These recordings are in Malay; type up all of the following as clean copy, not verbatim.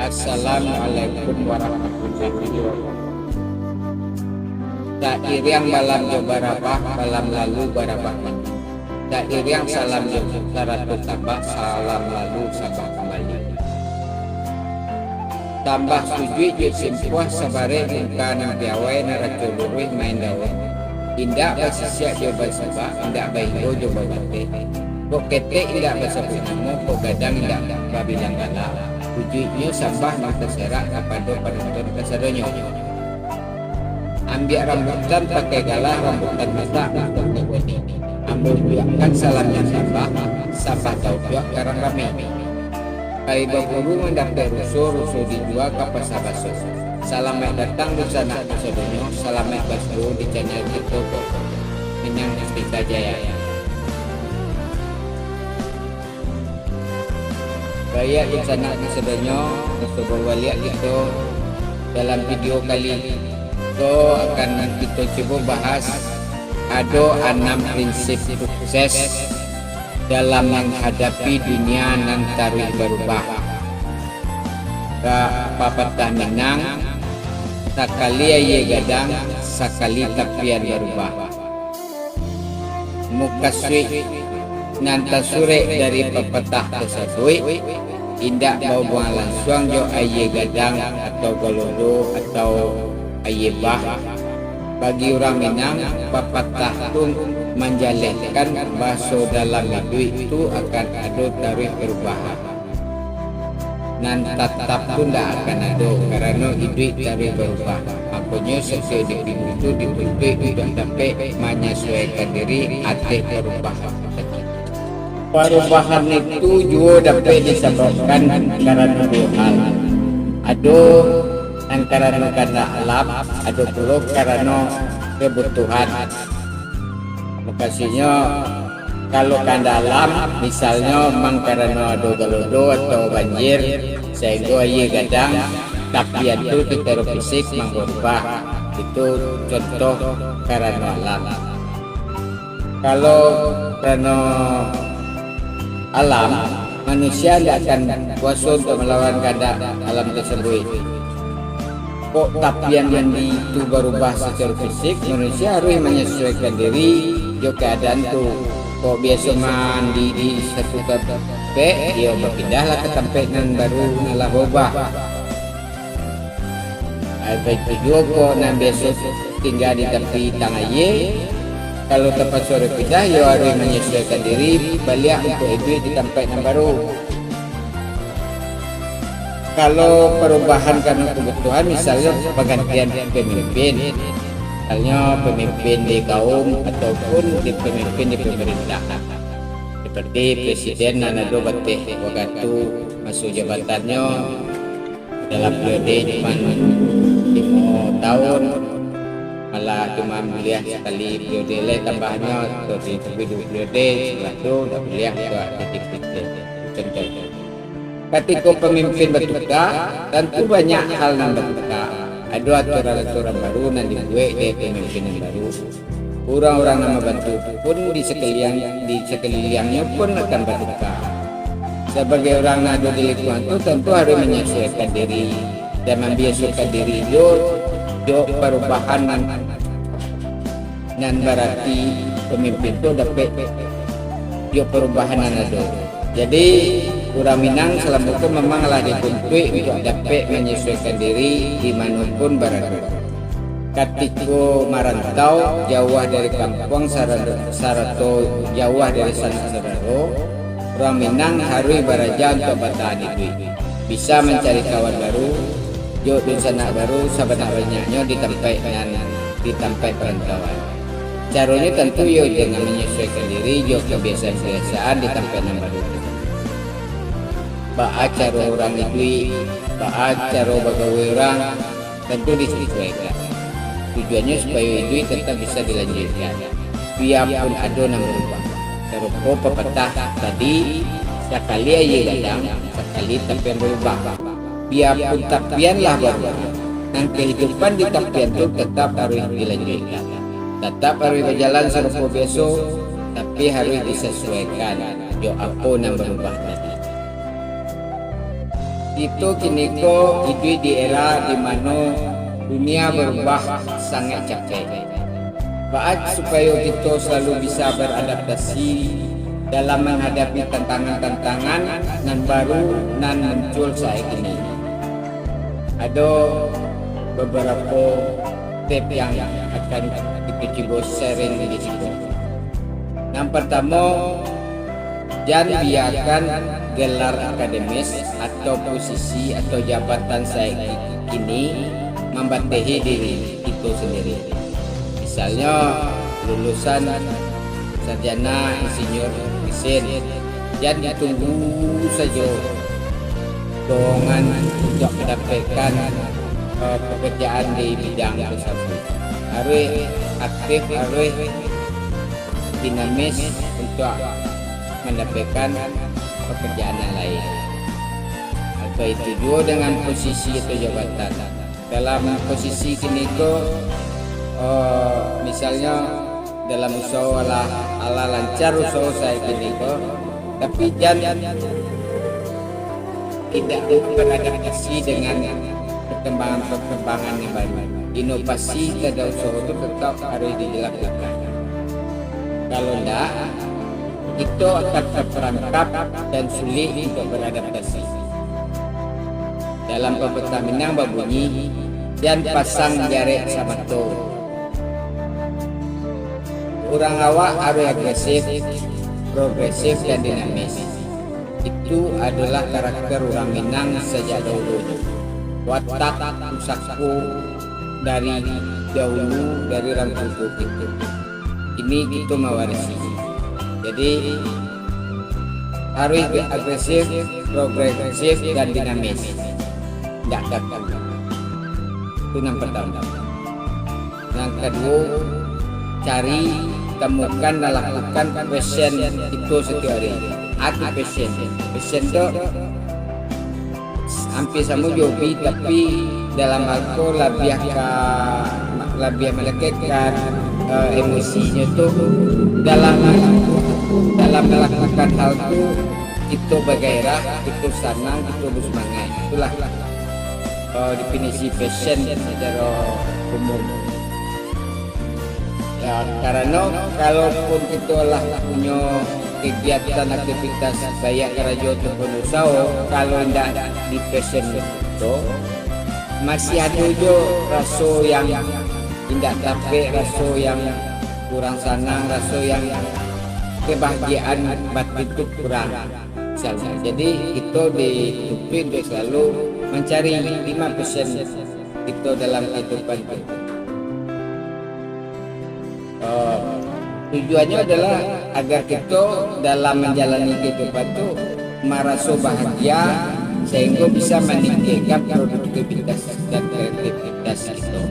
Assalamualaikum warahmatullahi wabarakatuh. Syair yang balam jo barabah, balam lalu barabah. Syair yang salam jo saratus tambah, salam lalu sabah kembali. Tambah sujui jo simpuah sabare ingkana biawai naraco luruh main daun. Indak basisya jo basabah, indak bahigo jo babate. Kokete indak basabah namo, kok gadang indak babilang gala. Ujuknya sambah mata serak kepada penonton kesadonyo. Ambil rambutan pakai galah, rambutan mata untuk kebodi. Ambil biarkan salamnya sambah, sambah taupiak karang rame. Kai baburu mendapat rusuh dijual ke pasar baso. Salamet datang di sana kesadonyo, salamet baso di channel YouTube Minang Mustika Jaya. Baik di sana kesadonyo, coba lihat itu dalam video kali itu akan kita coba bahas ada 6 prinsip sukses dalam menghadapi dunia nan tarikh berubah. Papatah Minang, sakali aye gadang, sakali tapian berubah. Mukaswi nanta sure dari pepatah tersebut, indak bau buang langsung jo aye gadang atau golodo atau aye bah. Bagi orang Minang, pepatah itu menjelaskan bahasa dalam hidup itu akan ada tarikh perubahan. Dan tetap pun tidak akan ada karena hidup tarikh berubah. Makanya sesuai dengan itu dibentuk untuk dapat menyesuaikan diri atas perubahan. Perubahan itu juga dapat disebabkan karena dua hal. Ada antara karena alam, ada pula karena kebutuhan. Makanya kalau karena alam, misalnya memang karena ada galodo atau banjir, sehingga ia gadang, tapi itu secara fisik mengubah. Itu contoh karena alam. Kalau karena alam, manusia tidak akan kuasa untuk melawan keadaan alam tersebut. Kok tapian yang itu berubah secara fisik, manusia harus menyesuaikan diri jo keadaan itu. Kok biasa mandi di satu tempat, dia berpindahlah ke tempat yang baru nalah berubah. Baik juga kok nan biasa tinggal di tepi tanah ye. Kalau tempat sore pindah, dia harus menyesuaikan diri balik untuk hidup di tempat yang baru. Kalau perubahan karena kebutuhan, misalnya pergantian pemimpin, misalnya pemimpin di kaum ataupun di pemimpin di pemerintahan, seperti presiden Nana Bateh waktu masuk jabatannya dalam periode cuma 5 tahun, malah cuma beliau sekali periode lain tambahnya atau di periode setelah itu dah beliau ke titik-titik contoh. Ketika pemimpin bertukar, tentu banyak hal yang bertukar. Ada aturan-aturan baru yang dibuat dari pemimpin yang baru. Orang-orang yang membantu pun di sekelilingnya pun akan bertukar. Sebagai orang yang ada di lingkungan itu tentu harus menyesuaikan diri dan membiasakan diri jo perubahan dan berarti pemimpin itu dapat jo perubahan yang ada. Jadi orang Minang selama itu memanglah dituntut untuk dapat menyesuaikan diri dimanapun berada. Ketika merantau jauh dari kampung sarato jauh dari sana saudara, orang Minang harus beraja untuk bertahan hidup. Bisa mencari kawan baru, jo di sana baru sebenarnya di tempat perantauan. Caranya tentu yo dengan menyesuaikan diri jo kebiasaan-kebiasaan di tempat yang baru. Baat cara orang itu, baat cara bagawe orang tentu disesuaikan. Tujuannya supaya hidup tetap bisa dilanjutkan, biarpun ada yang berubah. Serupa pepatah tadi, sekali aja gadang, sekali tapian berubah. Biarpun tapianlah berubah, dan kehidupan di tapian itu tetap harus dilanjutkan. Tetap harus berjalan serupa biasa, tapi harus disesuaikan. Jo apa yang berubah tadi. Itu kini ko hidup di era di mana dunia berubah sangat cepat. Baik supaya kita selalu bisa beradaptasi dalam menghadapi tantangan-tantangan nan baru nan muncul saat ini. Ada beberapa tips yang akan kita coba sharing di sini. Yang pertama, jangan biarkan gelar akademis atau posisi atau jabatan saat ini membatasi diri itu sendiri. Misalnya lulusan sarjana insinyur mesin, jangan tunggu saja dorongan untuk mendapatkan pekerjaan di bidang tersebut. Harus aktif, harus dinamis untuk mendapatkan pekerjaan yang lain. Atau itu juga dengan posisi atau jabatan. Dalam posisi kini itu misalnya dalam usaha ala lancar usaha saya kini itu, tapi jangan tidak beradaptasi dengan perkembangan yang baru. Inovasi pada usaha itu tetap harus dilakukan. Kalau tidak, itu akan terperangkap dan sulit untuk beradaptasi. Dalam pepatah Minang berbunyi, dan pasang jarak sama tu. Orang awak harus agresif, progresif dan dinamis. Itu adalah karakter orang Minang sejak dahulu. Watak usahaku dari dahulu dari orang tua itu. Ini kita mewarisi. Jadi harus agresif, progresif dan dinamis. Tidak gagal. Itu yang pertama. Yang kedua, cari, temukan dan lakukan passion itu setiap hari. Arti passion itu hampir sama hobi, tapi dalam hal lebih melekatkan emosinya itu dalam melakukan hal itu bergairah, itu senang, itu bersemangat. Itulah definisi passion secara umum. Ya, karena kalaupun kita lah punya kegiatan aktivitas baik kerja ataupun usaha, kalau tidak di passion itu masih ada juga rasa yang tidak sampai, rasa yang kurang senang, rasa yang kebahagiaan batin itu kurang. Jadi itu ditutupi untuk selalu mencari 5% itu dalam kehidupan kita. Tujuannya adalah agar kita dalam menjalani kehidupan itu merasa bahagia sehingga bisa meningkatkan produktivitas dan kreativitas kita.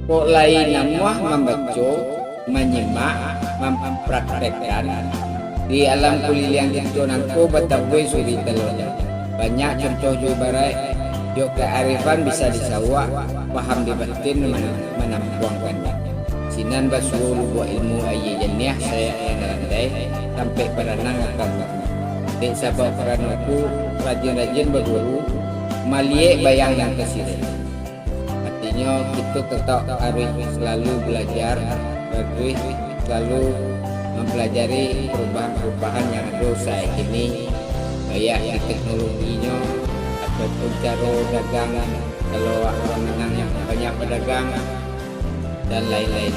Kok lain namanya membaca, menyimak, mempraktekkan di alam kuliah itu nanti batagoi suri telurnya. Banyak contoh Jawa Barat, yuk kearifan bisa disawak, paham di batin menampuangkannya. Sinan basuh lubuh ilmu ayi jeniah saya yang landai sampai berenang akan. Dek sabab peranaku rajin-rajin berguru, maliek bayang yang kesini. Artinya kita tetap harus selalu belajar, harus selalu mempelajari perubahan-perubahan yang ada saat ini, baik di teknologinya ataupun cara dagangan, kalau orang Minang yang banyak berdagang dan lain-lain.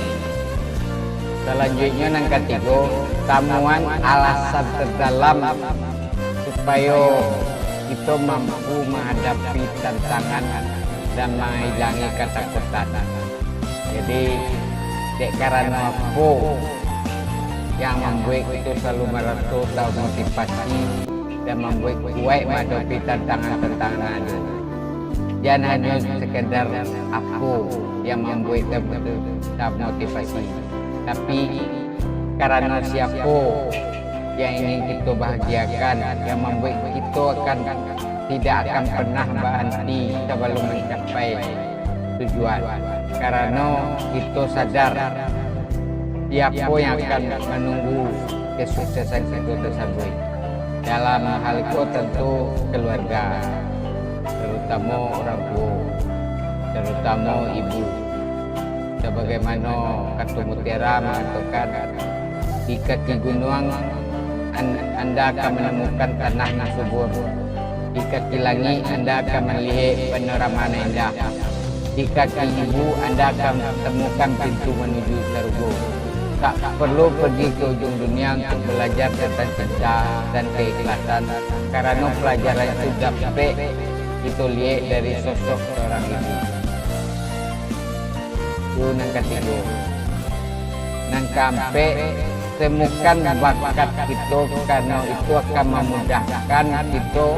Selanjutnya yang ketiga, tamuan alasan terdalam supaya kita mampu menghadapi tantangan dan menghilangi ketakutan. Jadi karena apa yang membuat kita selalu merasa tahu motivasi dan membuat kuat menghadapi tantangan-tantangan itu. Jangan hanya sekedar apa yang membuat kita motivasi, tapi karena siapa yang ingin kita bahagiakan, yang membuat kita tidak akan pernah berhenti sebelum mencapai tujuan. Karena kita sadar siapa yang akan menunggu kesuksesan kita tersebut. Dalam hal itu tentu keluarga, terutama orang tua, terutama ibu. Sebagaimana Katu Mutiara mengatakan, di kaki gunung Anda akan menemukan tanah yang subur. Di kaki langit Anda akan melihat panorama yang indah. Di kaki ibu Anda akan temukan pintu menuju surga. Tak perlu pergi ke ujung dunia untuk belajar tentang cinta dan keikhlasan, karena pelajaran itu dapat kita lihat dari sosok seorang ibu. Itu yang ketiga. Yang keempat, temukan bakat kita, karena itu akan memudahkan kita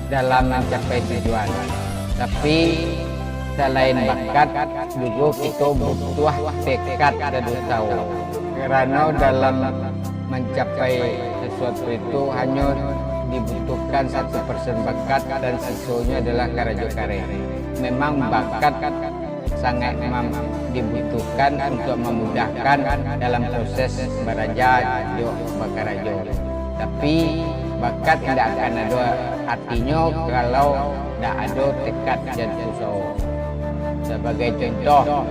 dalam mencapai tujuan. Tapi selain bakat juga kita butuh tekad dan usaha, karena dalam mencapai sesuatu itu hanya dibutuhkan 1% bakat dan sisanya adalah kerja keras. Memang bakat sangat dibutuhkan untuk memudahkan dalam proses belajar bekerja. Tapi bakat tidak akan ada artinya kalau tidak ada tekad dan usaha. Sebagai contoh,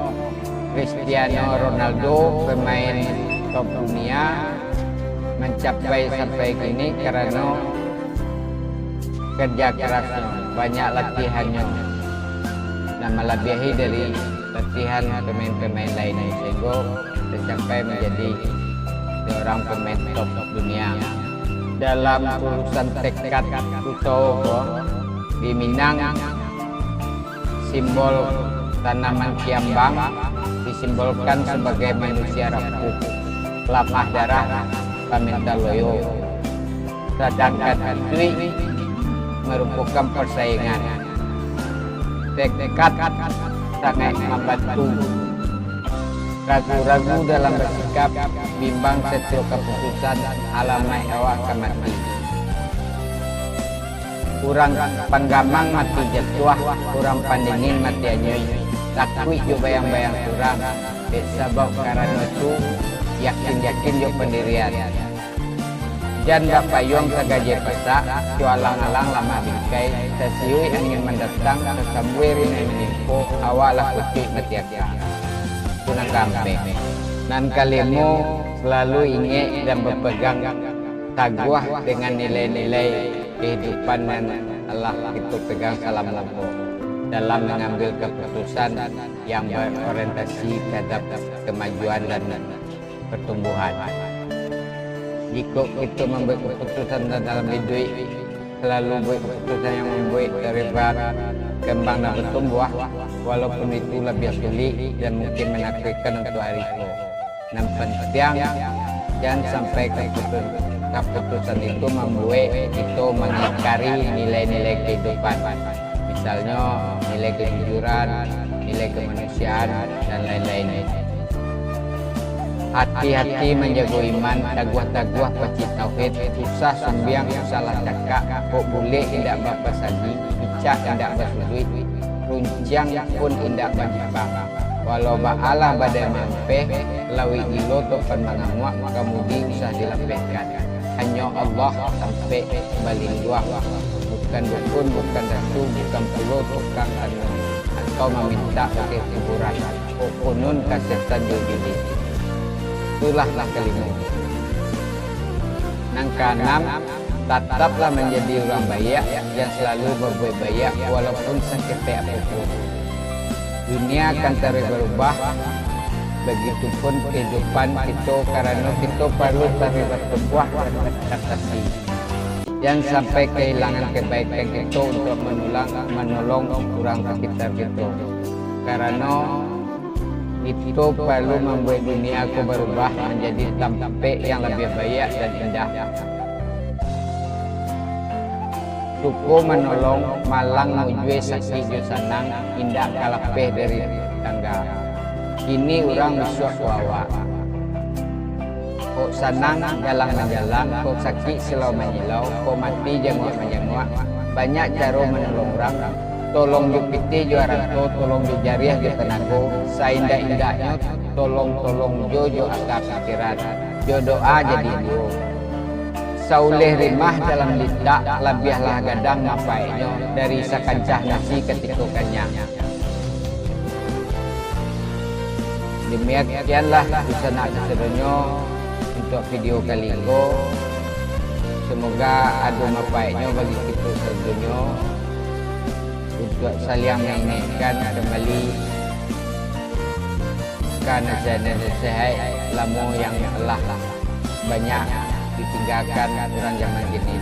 Cristiano Ronaldo, pemain top dunia, mencapai sampai kini karena kerja kerasnya, banyak latihannya, dan melebihi dari latihan pemain-pemain lainnya, sehingga tercapai menjadi seorang pemain top dunia. Dalam urusan tekad usaha di Minang, simbol tanaman kiambang disimbolkan sebagai manusia rapuh, pelamah darah, paminta loyo. Sedangkan Tui merupakan persaingan. Tekad sangat membantu. Ragu-ragu dalam bersikap, bimbang setiap keputusan, alamai awak akan mati. Kurang panggamang mati jatuh, kurang pandingin mati anyoi. Takui jo bayang-bayang kurang, sebab karena itu yakin-yakin jo pendirian. Jan bapayong kagaje pesak, jo alang-alang lama bingkai, sesiui angin mendatang, sesambui rinai menimpo, awalah putih metiaka. Tunang kampe. Nan kalimu selalu ingat dan berpegang teguh dengan nilai-nilai kehidupan dan Allah itu pegang salam lampu dalam mengambil keputusan yang berorientasi terhadap kemajuan dan pertumbuhan. Jika kita membuat keputusan dalam hidup, selalu buat keputusan yang membuat terlibat kembang dan bertumbuh, walaupun itu lebih sulit dan mungkin menakutkan untuk hari itu. Yang penting jangan sampai keputusan itu membuat kita mengingkari nilai-nilai kehidupan, misalnya nilai kejujuran, nilai kemanusiaan, dan lain-lain. Hati-hati menjaga iman, taguah-taguah pecik tauhid, usah sembiang, salah cakap, kok boleh tidak berpasagi, bicak tidak bersudut, runcang pun tidak berjibang. Walau ba'ala badai mampeh, lawi ilo topan mengamuak, kemudian usah dilepehkan. Hanya Allah sampai balik dua, bukan dukun, bukan datu, bukan pulau, bukan anu, atau meminta pakai kuburan. Kokunun kasih tanjung diri. Itulah kelima. Yang keenam, tetaplah menjadi orang baik yang selalu berbuat baik walaupun seketik apapun. Dunia akan terus berubah, begitupun kehidupan kita, karena kita perlu terus bertumbuh dan beradaptasi. Jangan sampai kehilangan kebaikan kita untuk menolong orang sekitar kita, karena itu perlu membuat dunia aku berubah menjadi tempat yang lebih baik dan indah. Tuku menolong malang mujue sakit jo sanang, indah kalapeh dari tangga. Kini orang bisa kuawa. Kok sanang jalan menjalan, kok sakit silau menyilau, kok mati jenguk-menjenguk. Banyak cara menolong orang. Tolong ju piti jo aranto, tolong ju jariah jo tenaga, saindah-indahnya tolong jo akal pikiran, jo doa jadi jo. sauleh rimah dalam lidak labiahlah gadang ngapainyo dari sakancah nasi ketika kenyang. Demikianlah busana kesedonya untuk video kali ini. Semoga ada manfaatnya bagi kita sedunia untuk saling mengingatkan kembali karena nasihat lama yang telah banyak ditinggalkan orang zaman kini.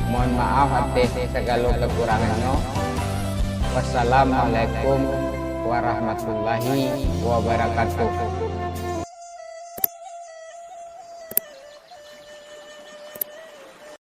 Mohon maaf atas segala kekurangannya. Wassalamualaikum warahmatullahi wabarakatuh.